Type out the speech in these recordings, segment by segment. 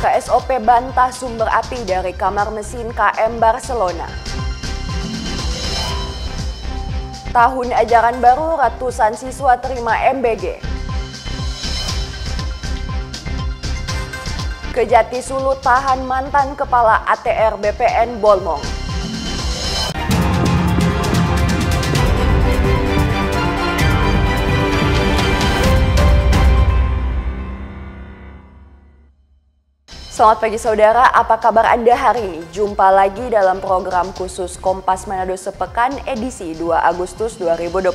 KSOP bantah sumber api dari kamar mesin KM Barcelona. Tahun ajaran baru, ratusan siswa terima MBG. Kejati Sulut tahan mantan kepala ATR BPN Bolmong. Selamat pagi saudara, apa kabar Anda hari ini? Jumpa lagi dalam program khusus Kompas Manado Sepekan edisi 2 Agustus 2025.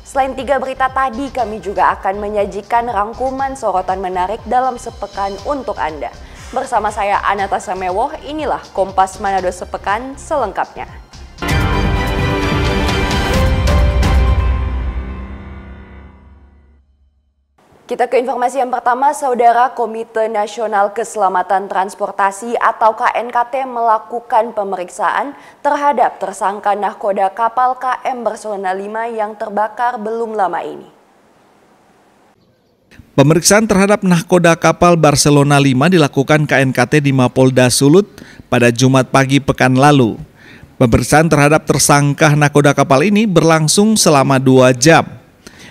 Selain 3 berita tadi, kami juga akan menyajikan rangkuman sorotan menarik dalam sepekan untuk Anda. Bersama saya Anata Samewoh, inilah Kompas Manado Sepekan selengkapnya. Kita ke informasi yang pertama, saudara. Komite Nasional Keselamatan Transportasi atau KNKT melakukan pemeriksaan terhadap tersangka nahkoda kapal KM Barcelona 5 yang terbakar belum lama ini. Pemeriksaan terhadap nahkoda kapal Barcelona 5 dilakukan KNKT di Mapolda Sulut pada Jumat pagi pekan lalu. Pemeriksaan terhadap tersangka nahkoda kapal ini berlangsung selama 2 jam.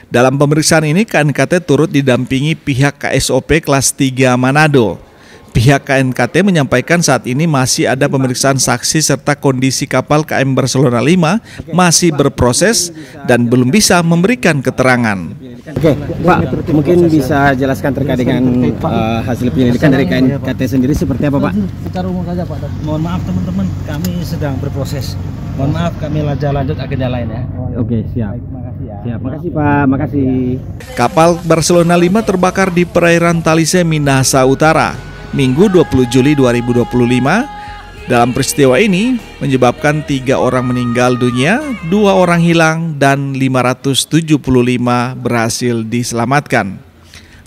Dalam pemeriksaan ini, KNKT turut didampingi pihak KSOP kelas 3 Manado. Pihak KNKT menyampaikan saat ini masih ada pemeriksaan saksi serta kondisi kapal KM Barcelona 5 masih berproses dan belum bisa memberikan keterangan. Oke, Pak, mungkin bisa jelaskan terkait dengan hasil penyelidikan dari KNKT sendiri seperti apa, Pak? Secara umum saja, Pak. Mohon maaf teman-teman, kami sedang berproses. Mohon maaf, kami lanjut agenda lain ya. Oke, siap. Baik, makasih ya. Siap, makasih Pak, makasih. Kapal Barcelona 5 terbakar di perairan Talise, Minahasa Utara, Minggu 20 Juli 2025. Dalam peristiwa ini menyebabkan 3 orang meninggal dunia, 2 orang hilang, dan 575 berhasil diselamatkan.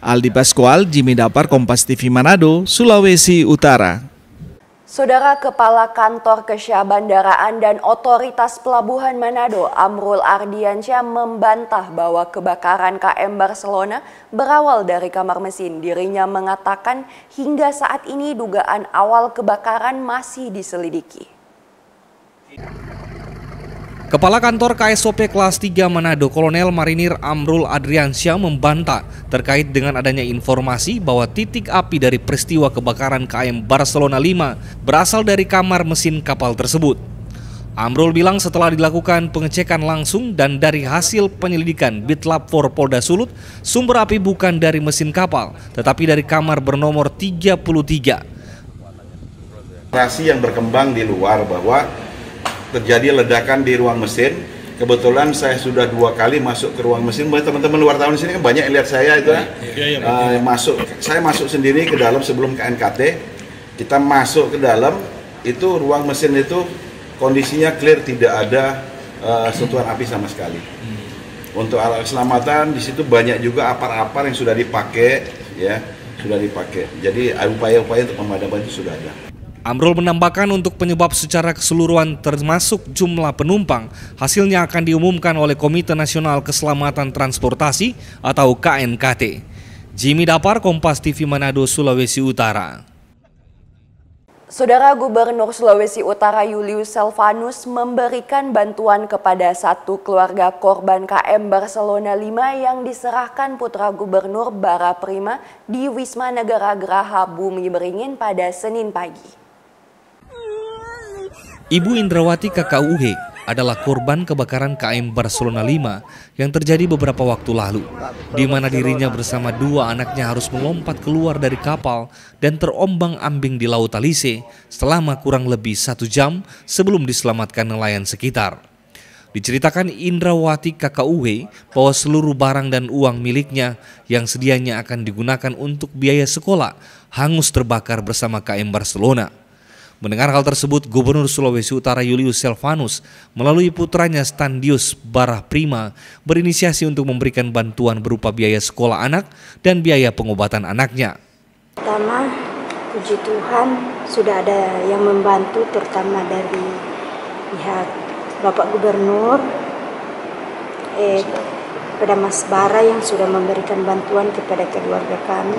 Aldi Pascual, Jimmy Dapar, Kompas TV Manado, Sulawesi Utara. Saudara, Kepala Kantor Kesyah Bandaraan dan Otoritas Pelabuhan Manado, Amrul Ardiansyah, membantah bahwa kebakaran KM Barcelona berawal dari kamar mesin. Dirinya mengatakan hingga saat ini dugaan awal kebakaran masih diselidiki. Kepala Kantor KSOP kelas 3 Manado, Kolonel Marinir Amrul Adriansyah membantah terkait dengan adanya informasi bahwa titik api dari peristiwa kebakaran KM Barcelona 5 berasal dari kamar mesin kapal tersebut. Amrul bilang setelah dilakukan pengecekan langsung dan dari hasil penyelidikan Bitlab 4 Polda Sulut, sumber api bukan dari mesin kapal, tetapi dari kamar bernomor 33. Informasi yang berkembang di luar bahwa terjadi ledakan di ruang mesin. Kebetulan saya sudah 2 kali masuk ke ruang mesin. Teman-teman wartawan di sini kan banyak yang lihat saya itu saya masuk sendiri ke dalam sebelum KNKT. Kita masuk ke dalam, itu ruang mesin itu kondisinya clear, tidak ada sentuhan api sama sekali. Untuk alat keselamatan di situ banyak juga apar-apar yang sudah dipakai, ya, sudah dipakai. Jadi upaya-upaya untuk pemadaman itu sudah ada. Amrul menambahkan untuk penyebab secara keseluruhan termasuk jumlah penumpang, hasilnya akan diumumkan oleh Komite Nasional Keselamatan Transportasi atau KNKT. Jimmy Dapar, Kompas TV Manado, Sulawesi Utara. Saudara, Gubernur Sulawesi Utara Julius Selvanus memberikan bantuan kepada 1 keluarga korban KM Barcelona 5 yang diserahkan Putra Gubernur Bara Prima di Wisma Negara Geraha Bumi Beringin pada Senin pagi. Ibu Indrawati KKUH adalah korban kebakaran KM Barcelona 5 yang terjadi beberapa waktu lalu, di mana dirinya bersama 2 anaknya harus melompat keluar dari kapal dan terombang-ambing di Laut Talise selama kurang lebih 1 jam sebelum diselamatkan nelayan sekitar. Diceritakan Indrawati KKUH bahwa seluruh barang dan uang miliknya yang sedianya akan digunakan untuk biaya sekolah hangus terbakar bersama KM Barcelona. Mendengar hal tersebut, Gubernur Sulawesi Utara Julius Selvanus melalui putranya Standius Bara Prima berinisiasi untuk memberikan bantuan berupa biaya sekolah anak dan biaya pengobatan anaknya. Pertama, puji Tuhan sudah ada yang membantu, terutama dari pihak Bapak Gubernur, kepada Mas Bara yang sudah memberikan bantuan kepada keluarga kami.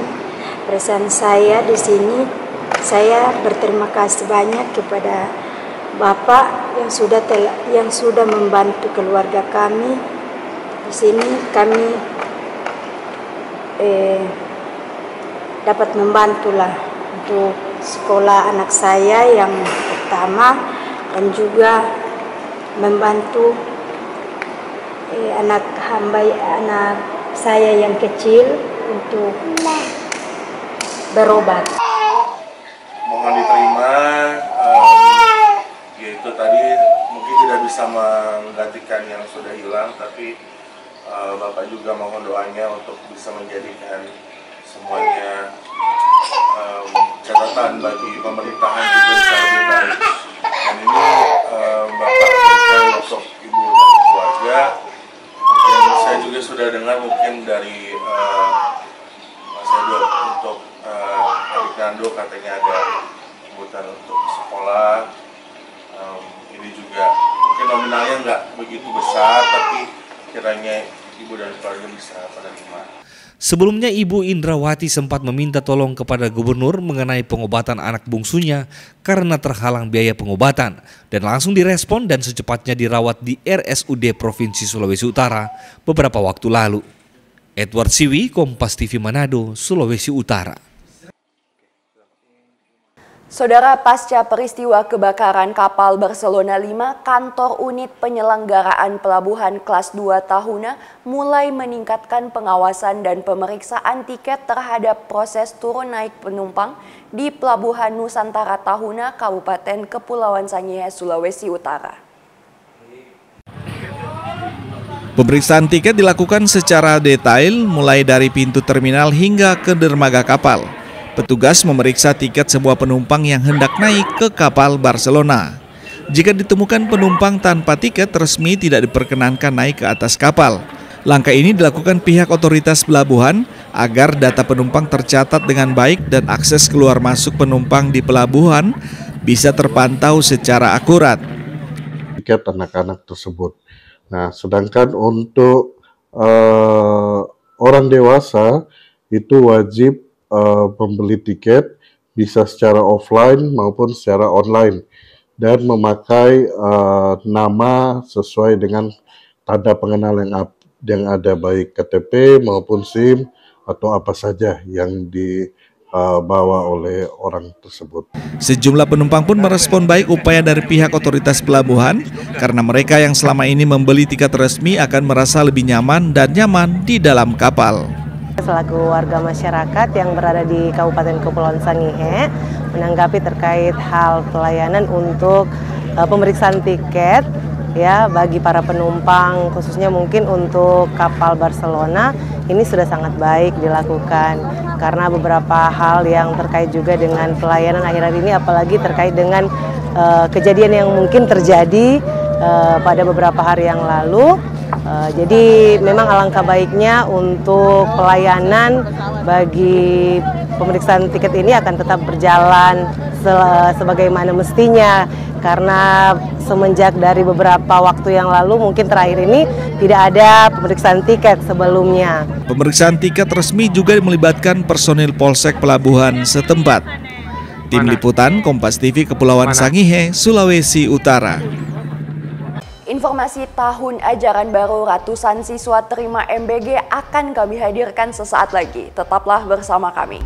Pesan saya di sini, saya berterima kasih banyak kepada Bapak yang sudah membantu keluarga kami. Di sini kami dapat membantulah untuk sekolah anak saya yang pertama, dan juga membantu anak saya yang kecil untuk berobat. Mohon diterima, yaitu tadi mungkin tidak bisa menggantikan yang sudah hilang, tapi Bapak juga mohon doanya untuk bisa menjadikan semuanya catatan bagi pemerintahan juga bisa lebih baik. Dan ini Bapak berikan untuk Ibu dan keluarga. Mungkin saya juga sudah dengar mungkin dari Mas Edo untuk adik Nando katanya ada kebutuhan untuk sekolah. Ini juga mungkin nominalnya nggak begitu besar, tapi kiranya Ibu dan keluarga bisa menerima. Sebelumnya Ibu Indrawati sempat meminta tolong kepada gubernur mengenai pengobatan anak bungsunya karena terhalang biaya pengobatan dan langsung direspon dan secepatnya dirawat di RSUD Provinsi Sulawesi Utara beberapa waktu lalu. Edward Siwi, Kompas TV Manado, Sulawesi Utara. Saudara, pasca peristiwa kebakaran kapal Barcelona 5, kantor unit penyelenggaraan pelabuhan kelas 2 Tahuna mulai meningkatkan pengawasan dan pemeriksaan tiket terhadap proses turun naik penumpang di Pelabuhan Nusantara Tahuna, Kabupaten Kepulauan Sangihe, Sulawesi Utara. Pemeriksaan tiket dilakukan secara detail mulai dari pintu terminal hingga ke dermaga kapal. Petugas memeriksa tiket semua penumpang yang hendak naik ke kapal Barcelona. Jika ditemukan penumpang tanpa tiket resmi tidak diperkenankan naik ke atas kapal. Langkah ini dilakukan pihak otoritas pelabuhan agar data penumpang tercatat dengan baik dan akses keluar masuk penumpang di pelabuhan bisa terpantau secara akurat. Tiket anak-anak tersebut. Nah, sedangkan untuk orang dewasa itu wajib membeli tiket bisa secara offline maupun secara online dan memakai nama sesuai dengan tanda pengenal yang ada, baik KTP maupun SIM atau apa saja yang dibawa oleh orang tersebut. Sejumlah penumpang pun merespon baik upaya dari pihak otoritas pelabuhan karena mereka yang selama ini membeli tiket resmi akan merasa lebih nyaman dan nyaman di dalam kapal. Selaku warga masyarakat yang berada di Kabupaten Kepulauan Sangihe menanggapi terkait hal pelayanan untuk pemeriksaan tiket ya bagi para penumpang, khususnya mungkin untuk kapal Barcelona, ini sudah sangat baik dilakukan karena beberapa hal yang terkait juga dengan pelayanan akhir-akhir ini, apalagi terkait dengan kejadian yang mungkin terjadi pada beberapa hari yang lalu. Jadi memang alangkah baiknya untuk pelayanan bagi pemeriksaan tiket ini akan tetap berjalan sebagaimana mestinya, karena semenjak dari beberapa waktu yang lalu mungkin terakhir ini tidak ada pemeriksaan tiket sebelumnya. Pemeriksaan tiket resmi juga melibatkan personil Polsek Pelabuhan setempat. Tim Liputan Kompas TV Kepulauan Sangihe, Sulawesi Utara. Informasi tahun ajaran baru ratusan siswa terima MBG akan kami hadirkan sesaat lagi. Tetaplah bersama kami.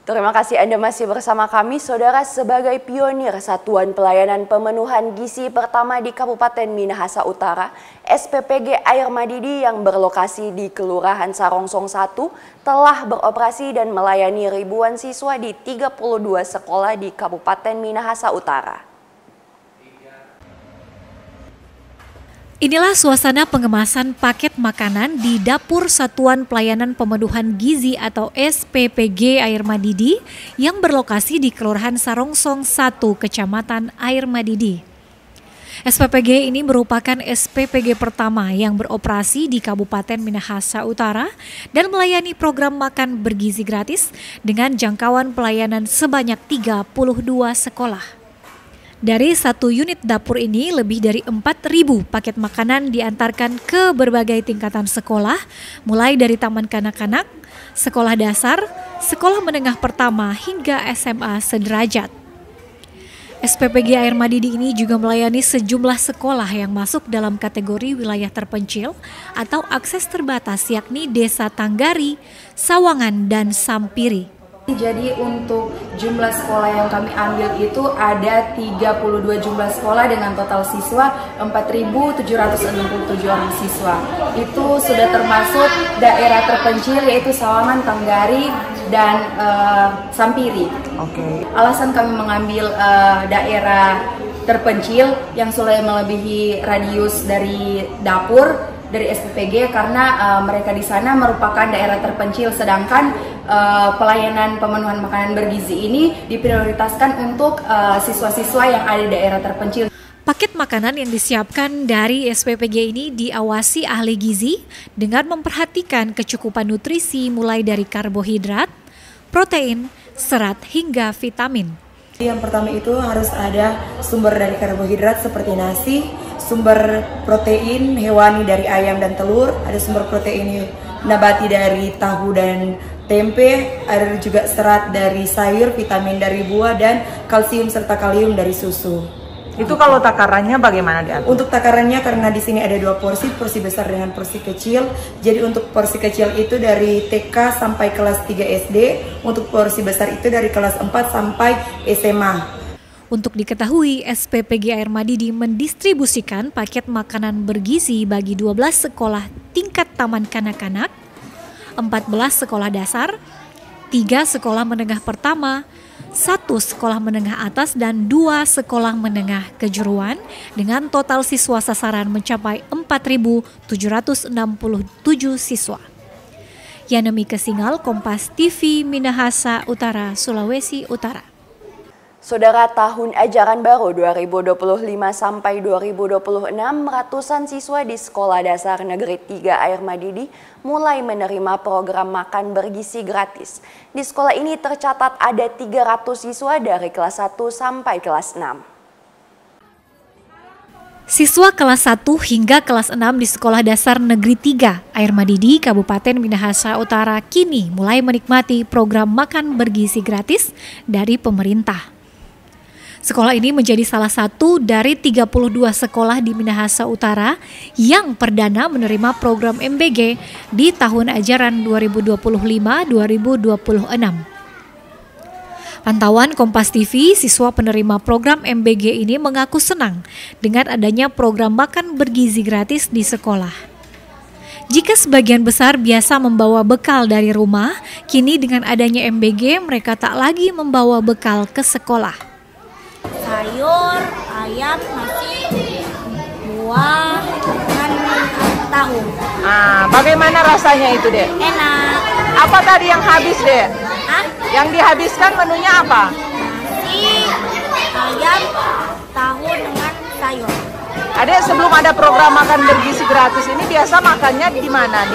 Terima kasih Anda masih bersama kami, Saudara. Sebagai pionir Satuan Pelayanan Pemenuhan Gizi pertama di Kabupaten Minahasa Utara, SPPG Air Madidi yang berlokasi di Kelurahan Sarongsong 1 telah beroperasi dan melayani ribuan siswa di 32 sekolah di Kabupaten Minahasa Utara. Inilah suasana pengemasan paket makanan di Dapur Satuan Pelayanan Pemenuhan Gizi atau SPPG Air Madidi yang berlokasi di Kelurahan Sarongsong 1, Kecamatan Air Madidi. SPPG ini merupakan SPPG pertama yang beroperasi di Kabupaten Minahasa Utara dan melayani program makan bergizi gratis dengan jangkauan pelayanan sebanyak 32 sekolah. Dari satu unit dapur ini, lebih dari 4.000 paket makanan diantarkan ke berbagai tingkatan sekolah, mulai dari taman kanak-kanak, sekolah dasar, sekolah menengah pertama, hingga SMA sederajat. SPPG Air Madidi ini juga melayani sejumlah sekolah yang masuk dalam kategori wilayah terpencil atau akses terbatas, yakni Desa Tanggari, Sawangan, dan Sampiri. Jadi untuk jumlah sekolah yang kami ambil itu ada 32 jumlah sekolah dengan total siswa 4.767 orang siswa. Itu sudah termasuk daerah terpencil yaitu Sawangan, Tanggari, dan Sampiri. Alasan kami mengambil daerah terpencil yang sudah melebihi radius dari dapur dari SPPG karena mereka di sana merupakan daerah terpencil, sedangkan pelayanan pemenuhan makanan bergizi ini diprioritaskan untuk siswa-siswa yang ada di daerah terpencil. Paket makanan yang disiapkan dari SPPG ini diawasi ahli gizi dengan memperhatikan kecukupan nutrisi mulai dari karbohidrat, protein, serat, hingga vitamin. Yang pertama itu harus ada sumber dari karbohidrat seperti nasi, sumber protein hewani dari ayam dan telur, ada sumber protein nabati dari tahu dan tempe, ada juga serat dari sayur, vitamin dari buah, dan kalsium serta kalium dari susu. Itu kalau takarannya bagaimana diatur? Untuk takarannya karena di sini ada 2 porsi besar dengan porsi kecil. Jadi untuk porsi kecil itu dari TK sampai kelas 3 SD, untuk porsi besar itu dari kelas 4 sampai SMA. Untuk diketahui, SPPG Air Madidi mendistribusikan paket makanan bergizi bagi 12 sekolah tingkat taman kanak-kanak, 14 sekolah dasar, 3 sekolah menengah pertama, 1 sekolah menengah atas, dan 2 sekolah menengah kejuruan dengan total siswa sasaran mencapai 4.767 siswa. Yanemi Kesingal, Kompas TV, Minahasa Utara, Sulawesi Utara. Saudara, tahun ajaran baru 2025 sampai 2026, ratusan siswa di Sekolah Dasar Negeri 3 Air Madidi mulai menerima program makan bergizi gratis. Di sekolah ini tercatat ada 300 siswa dari kelas 1 sampai kelas 6. Siswa kelas 1 hingga kelas 6 di Sekolah Dasar Negeri 3 Air Madidi, Kabupaten Minahasa Utara kini mulai menikmati program makan bergizi gratis dari pemerintah. Sekolah ini menjadi salah satu dari 32 sekolah di Minahasa Utara yang perdana menerima program MBG di tahun ajaran 2025-2026. Pantauan Kompas TV, siswa penerima program MBG ini mengaku senang dengan adanya program makan bergizi gratis di sekolah. Jika sebagian besar biasa membawa bekal dari rumah, kini dengan adanya MBG mereka tak lagi membawa bekal ke sekolah. Sayur, ayam, nasi, buah, dan tahu. Bagaimana rasanya itu, Dek? Enak. Apa tadi yang habis, Dek? Yang dihabiskan menunya apa? Nasi, ayam, tahu dengan sayur. Adek, sebelum ada program makan bergizi gratis ini biasa makannya di mana?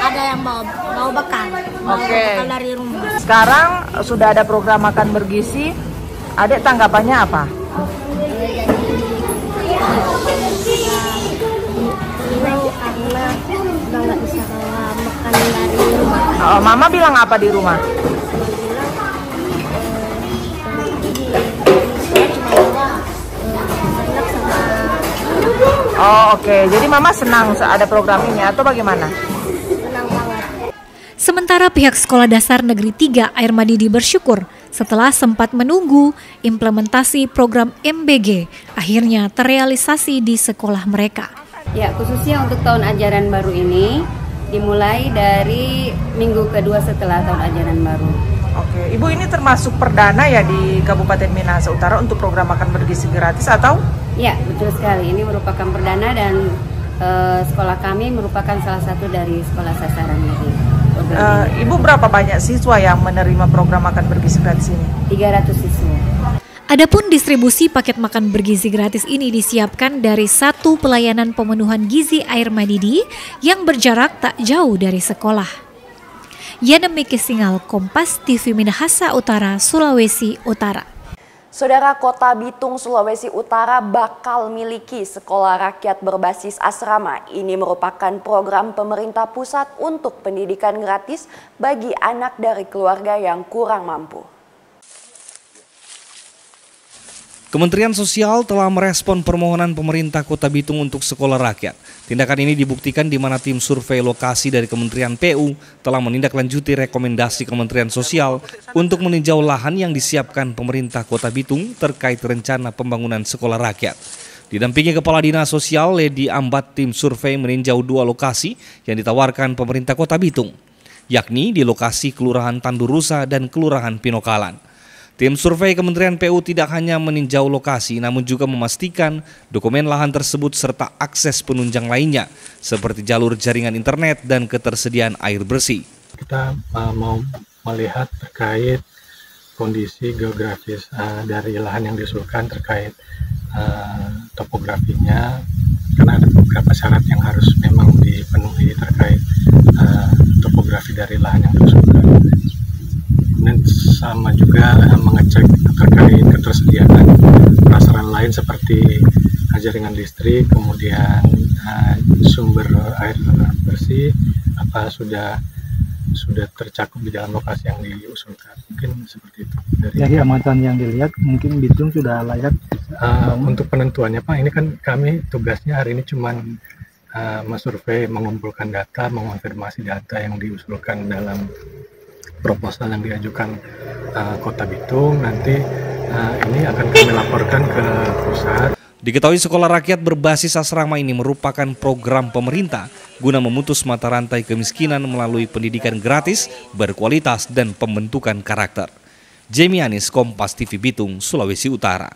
Ada yang bawa bekal. Bekal dari rumah. Sekarang sudah ada program makan bergizi. Adek, tanggapannya apa? Karena udah nggak bisa makan dari rumah. Mama bilang apa di rumah? Oke. Jadi Mama senang ada program ini atau bagaimana? Senang banget. Sementara pihak Sekolah Dasar Negeri 3 Air Madidi bersyukur setelah sempat menunggu implementasi program MBG akhirnya terrealisasi di sekolah mereka. Ya, khususnya untuk tahun ajaran baru ini dimulai dari minggu kedua setelah tahun ajaran baru. Oke, Ibu ini termasuk perdana ya di Kabupaten Minahasa Utara untuk program makan bergizi gratis atau? Ya, betul sekali. Ini merupakan perdana dan sekolah kami merupakan salah satu dari sekolah sasaran ini. Ibu berapa banyak siswa yang menerima program makan bergizi gratis ini? 300 siswa. Ada Adapun distribusi paket makan bergizi gratis ini disiapkan dari satu pelayanan pemenuhan gizi air Madidi yang berjarak tak jauh dari sekolah. Yana Miki Singal, Kompas TV Minahasa Utara, Sulawesi Utara. Saudara, Kota Bitung, Sulawesi Utara bakal miliki sekolah rakyat berbasis asrama. Ini merupakan program pemerintah pusat untuk pendidikan gratis bagi anak dari keluarga yang kurang mampu. Kementerian Sosial telah merespon permohonan pemerintah Kota Bitung untuk sekolah rakyat. Tindakan ini dibuktikan di mana tim survei lokasi dari Kementerian PU telah menindaklanjuti rekomendasi Kementerian Sosial untuk meninjau lahan yang disiapkan pemerintah Kota Bitung terkait rencana pembangunan sekolah rakyat. Didampingi Kepala Dinas Sosial Ledi Ambat, tim survei meninjau 2 lokasi yang ditawarkan pemerintah Kota Bitung, yakni di lokasi Kelurahan Tandurusa dan Kelurahan Pinokalan. Tim survei Kementerian PU tidak hanya meninjau lokasi, namun juga memastikan dokumen lahan tersebut serta akses penunjang lainnya, seperti jalur jaringan internet dan ketersediaan air bersih. Kita mau melihat terkait kondisi geografis dari lahan yang diusulkan, terkait topografinya, karena ada beberapa syarat yang harus memang dipenuhi terkait topografi dari lahan yang diusulkan. Dan sama juga mengecek terkait ketersediaan prasarana lain seperti jaringan listrik, kemudian sumber air bersih, apa sudah tercakup di dalam lokasi yang diusulkan. Mungkin seperti itu. Dari amatan yang dilihat, mungkin Bitung sudah layak. Untuk penentuannya Pak, ini kan kami tugasnya hari ini cuman mensurvei, mengumpulkan data, mengonfirmasi data yang diusulkan dalam proposal yang diajukan Kota Bitung. Nanti ini akan kami laporkan ke pusat. Diketahui sekolah rakyat berbasis asrama ini merupakan program pemerintah guna memutus mata rantai kemiskinan melalui pendidikan gratis, berkualitas, dan pembentukan karakter. Jamie Anis, Kompas TV Bitung, Sulawesi Utara.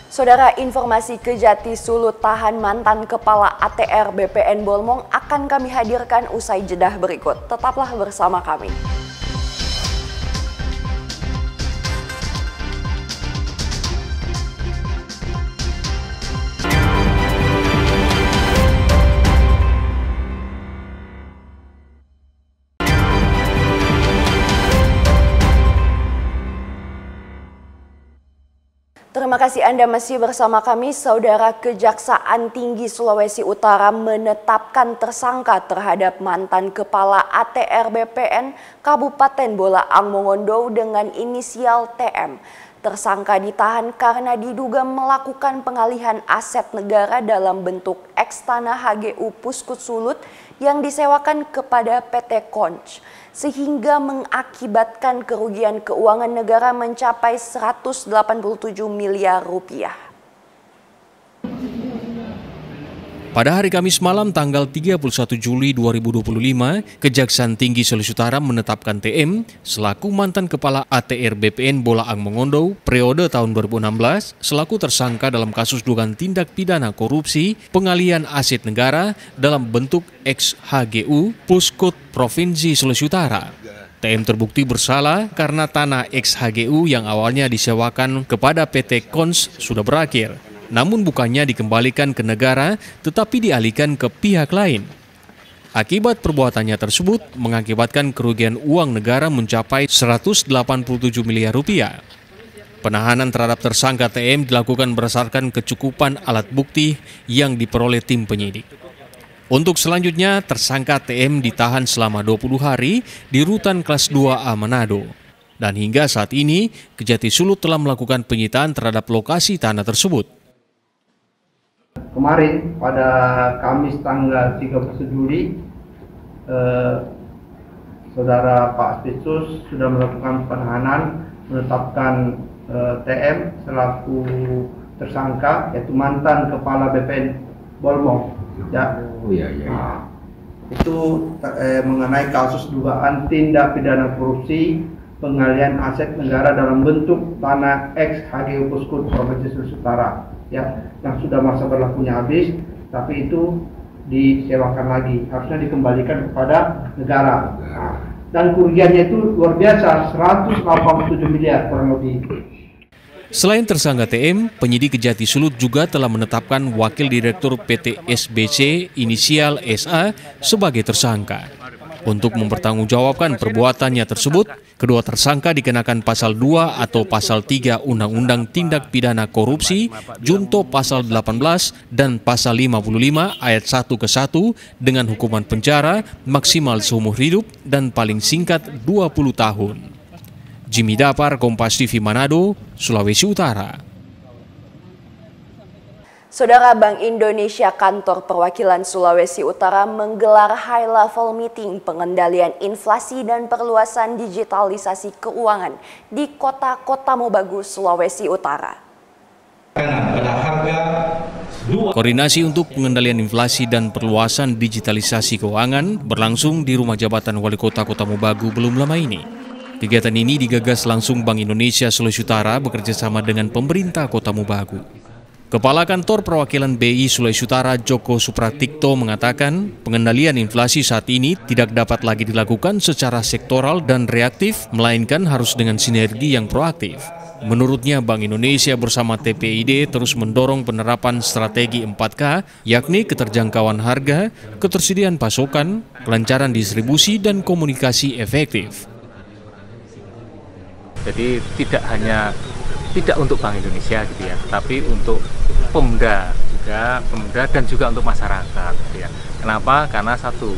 Saudara, informasi Kejati Sulut tahan mantan Kepala ATR BPN Bolmong akan kami hadirkan usai jedah berikut. Tetaplah bersama kami. Terima kasih Anda masih bersama kami. Saudara, Kejaksaan Tinggi Sulawesi Utara menetapkan tersangka terhadap mantan Kepala ATR BPN Kabupaten Bolaang Mongondo dengan inisial TM. Tersangka ditahan karena diduga melakukan pengalihan aset negara dalam bentuk eks tanah HGU Puskut Sulut yang disewakan kepada PT Konch, sehingga mengakibatkan kerugian keuangan negara mencapai 187 miliar rupiah. Pada hari Kamis malam tanggal 31 Juli 2025, Kejaksaan Tinggi Sulawesi Utara menetapkan TM selaku mantan Kepala ATR BPN Bolaang Mongondo periode tahun 2016 selaku tersangka dalam kasus dugaan tindak pidana korupsi pengalihan aset negara dalam bentuk eks HGU Puskut Provinsi Sulawesi Utara. TM terbukti bersalah karena tanah eks HGU yang awalnya disewakan kepada PT Konch sudah berakhir. Namun bukannya dikembalikan ke negara, tetapi dialihkan ke pihak lain. Akibat perbuatannya tersebut mengakibatkan kerugian uang negara mencapai 187 miliar rupiah. Penahanan terhadap tersangka TM dilakukan berdasarkan kecukupan alat bukti yang diperoleh tim penyidik. Untuk selanjutnya, tersangka TM ditahan selama 20 hari di Rutan Kelas 2A Manado. Dan hingga saat ini, Kejati Sulut telah melakukan penyitaan terhadap lokasi tanah tersebut. Kemarin pada Kamis tanggal 31 Juli, Saudara Pak Aspesius sudah melakukan penahanan, menetapkan TM selaku tersangka, yaitu mantan Kepala BPN Bolmong. Ya. Itu mengenai kasus dugaan tindak pidana korupsi pengalihan aset negara dalam bentuk tanah eks HGU Puskut Provinsi Sulawesi Utara. Ya, yang sudah masa berlakunya habis, tapi itu disewakan lagi, harusnya dikembalikan kepada negara. Dan kerugiannya itu luar biasa, 187 miliar kurang lebih. Selain tersangka TM, penyidik Kejati Sulut juga telah menetapkan Wakil Direktur PT SBC inisial SA sebagai tersangka. Untuk mempertanggungjawabkan perbuatannya tersebut, kedua tersangka dikenakan pasal 2 atau pasal 3 Undang-Undang Tindak Pidana Korupsi, junto pasal 18 dan pasal 55 ayat 1 ke 1 dengan hukuman penjara maksimal seumur hidup dan paling singkat 20 tahun. Jimmy Dapar, Kompas TV Manado, Sulawesi Utara. Saudara, Bank Indonesia Kantor Perwakilan Sulawesi Utara menggelar high-level meeting pengendalian inflasi dan perluasan digitalisasi keuangan di Kota Kotamobagu, Sulawesi Utara. Koordinasi untuk pengendalian inflasi dan perluasan digitalisasi keuangan berlangsung di Rumah Jabatan Wali Kota Kotamobagu belum lama ini. Kegiatan ini digagas langsung Bank Indonesia Sulawesi Utara bekerjasama dengan pemerintah Kotamobagu. Kepala Kantor Perwakilan BI Sulawesi Utara Joko Supratikto mengatakan pengendalian inflasi saat ini tidak dapat lagi dilakukan secara sektoral dan reaktif, melainkan harus dengan sinergi yang proaktif. Menurutnya Bank Indonesia bersama TPID terus mendorong penerapan strategi 4K, yakni keterjangkauan harga, ketersediaan pasokan, kelancaran distribusi, dan komunikasi efektif. Jadi tidak untuk Bank Indonesia gitu ya, tapi untuk Pemda dan juga untuk masyarakat gitu ya. Kenapa? Karena satu,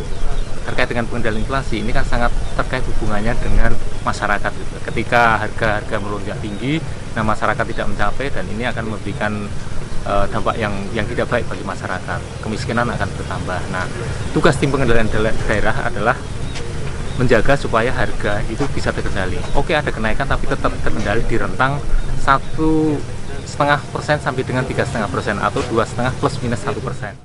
terkait dengan pengendalian inflasi ini kan sangat terkait hubungannya dengan masyarakat gitu. Ketika harga melonjak tinggi, nah masyarakat tidak mencapai dan ini akan memberikan dampak yang tidak baik bagi masyarakat. Kemiskinan akan bertambah. Nah, tugas tim pengendalian daerah adalah menjaga supaya harga itu bisa terkendali. Oke, ada kenaikan tapi tetap terkendali di rentang 1,5% sampai dengan 3,5% atau 2,5 plus minus 1%.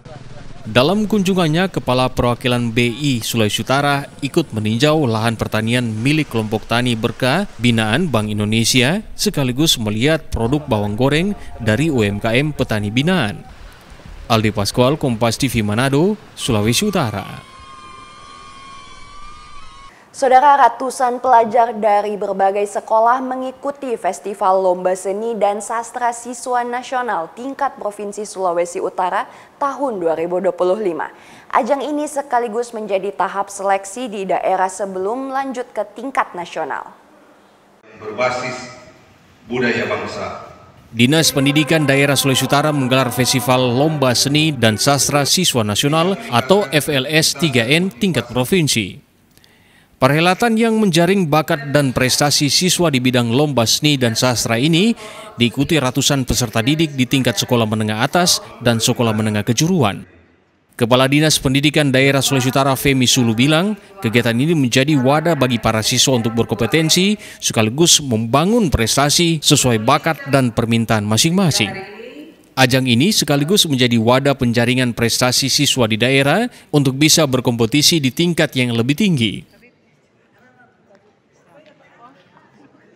Dalam kunjungannya, Kepala Perwakilan BI Sulawesi Utara ikut meninjau lahan pertanian milik kelompok tani Berkah binaan Bank Indonesia, sekaligus melihat produk bawang goreng dari UMKM petani binaan. Aldi Pascual, Kompas TV Manado, Sulawesi Utara. Saudara, ratusan pelajar dari berbagai sekolah mengikuti Festival Lomba Seni dan Sastra Siswa Nasional tingkat Provinsi Sulawesi Utara tahun 2025. Ajang ini sekaligus menjadi tahap seleksi di daerah sebelum lanjut ke tingkat nasional. Berbasis budaya bangsa. Dinas Pendidikan Daerah Sulawesi Utara menggelar Festival Lomba Seni dan Sastra Siswa Nasional atau FLS 3N tingkat provinsi. Perhelatan yang menjaring bakat dan prestasi siswa di bidang lomba seni dan sastra ini diikuti ratusan peserta didik di tingkat sekolah menengah atas dan sekolah menengah kejuruan. Kepala Dinas Pendidikan Daerah Sulawesi Utara Femi Sulu bilang, kegiatan ini menjadi wadah bagi para siswa untuk berkompetensi sekaligus membangun prestasi sesuai bakat dan permintaan masing-masing. Ajang ini sekaligus menjadi wadah penjaringan prestasi siswa di daerah untuk bisa berkompetisi di tingkat yang lebih tinggi.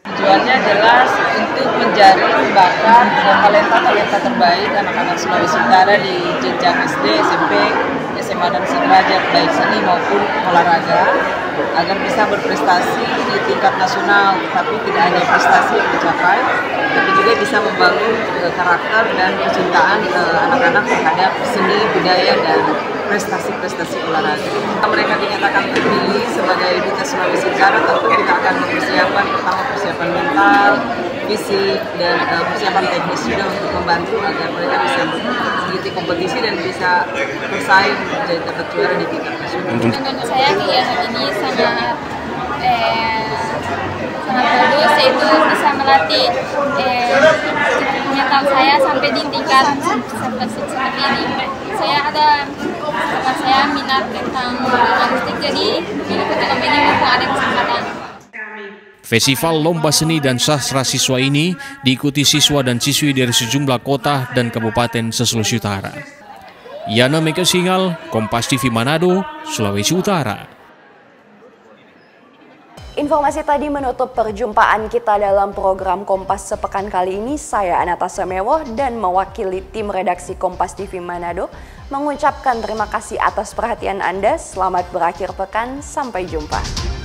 Tujuannya jelas untuk menjaring bakat dan talenta terbaik anak-anak Sulawesi Utara di jenjang SD, SMP, SMA dan sederajat baik seni maupun olahraga agar bisa berprestasi di tingkat nasional, tapi tidak hanya prestasi yang dicapai, tapi juga bisa membangun karakter dan kecintaan anak-anak terhadap seni, budaya dan prestasi-prestasi olahraga. Mereka dinyatakan terpilih sebagai Duta Sulawesi Utara, tentu kita akan mempersiapkan pertama persiapan mental, fisik, dan persiapan teknis juga untuk membantu agar mereka bisa mengikuti kompetisi dan bisa bersaing menjadi dapat juara di tingkat nasional. Menurut saya kegiatan ini sangat bagus, yaitu bisa melatih mental saya sampai di tingkat seperti ini. Saya minat tentang akustik, jadi mengikuti lomba ini mumpung ada kesempatan. Festival Lomba Seni dan Sastra Siswa ini diikuti siswa dan siswi dari sejumlah kota dan kabupaten se-Sulawesi Utara. Yana Mega Singal, Kompas TV Manado, Sulawesi Utara. Informasi tadi menutup perjumpaan kita dalam program Kompas sepekan kali ini. Saya Anata Semewo dan mewakili tim redaksi Kompas TV Manado mengucapkan terima kasih atas perhatian Anda. Selamat berakhir pekan, sampai jumpa.